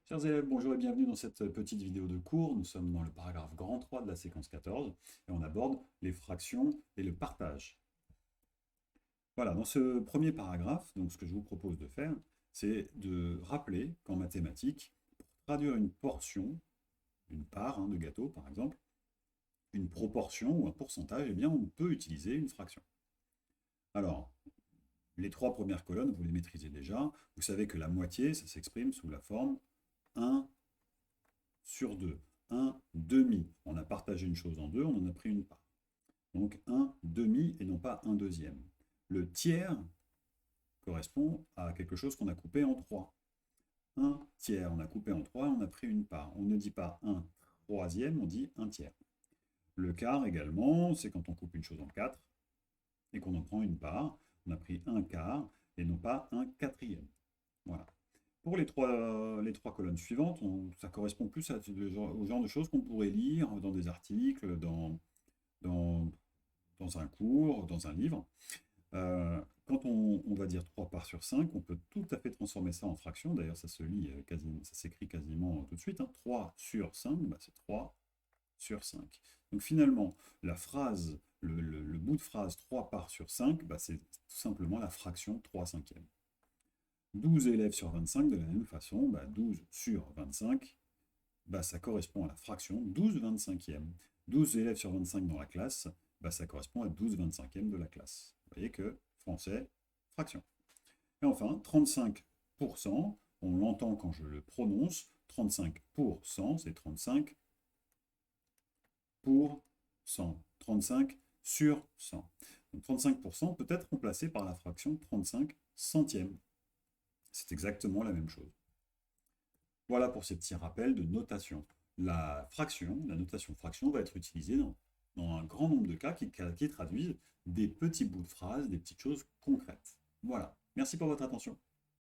Chers élèves, bonjour et bienvenue dans cette petite vidéo de cours. Nous sommes dans le paragraphe grand 3 de la séquence 14 et on aborde les fractions et le partage. Voilà, dans ce premier paragraphe, donc ce que je vous propose de faire, c'est de rappeler qu'en mathématiques, pour traduire une portion, une part de gâteau par exemple, une proportion ou un pourcentage, eh bien on peut utiliser une fraction. Alors, les trois premières colonnes, vous les maîtrisez déjà. Vous savez que la moitié, ça s'exprime sous la forme 1 sur 2. Un demi. On a partagé une chose en deux, on en a pris une part. Donc un demi et non pas un deuxième. Le tiers correspond à quelque chose qu'on a coupé en trois. Un tiers, on a coupé en trois, on a pris une part. On ne dit pas un troisième, on dit un tiers. Le quart également, c'est quand on coupe une chose en quatre et qu'on en prend une part. On a pris un quart et non pas un quatrième. Voilà. Pour les trois colonnes suivantes, ça correspond plus au genre de choses qu'on pourrait lire dans des articles, dans, dans un cours, dans un livre. Quand on va dire 3 parts sur 5, on peut tout à fait transformer ça en fraction. D'ailleurs, ça se lit ça s'écrit quasiment tout de suite. 3 sur 5, bah, c'est 3 sur 5. Donc finalement, la phrase, le bout de phrase 3 parts sur 5, bah, c'est tout simplement la fraction 3 cinquièmes. 12 élèves sur 25, de la même façon, bah 12 sur 25, bah ça correspond à la fraction 12 25e. 12 élèves sur 25 dans la classe, bah ça correspond à 12 25e de la classe. Vous voyez que français, fraction. Et enfin, 35%, on l'entend quand je le prononce, 35%, c'est 35 pour 100. 35 sur 100. Donc 35% peut être remplacé par la fraction 35 centièmes. C'est exactement la même chose. Voilà pour ces petits rappels de notation. La notation fraction va être utilisée dans un grand nombre de cas qui traduisent des petits bouts de phrases, des petites choses concrètes. Voilà. Merci pour votre attention.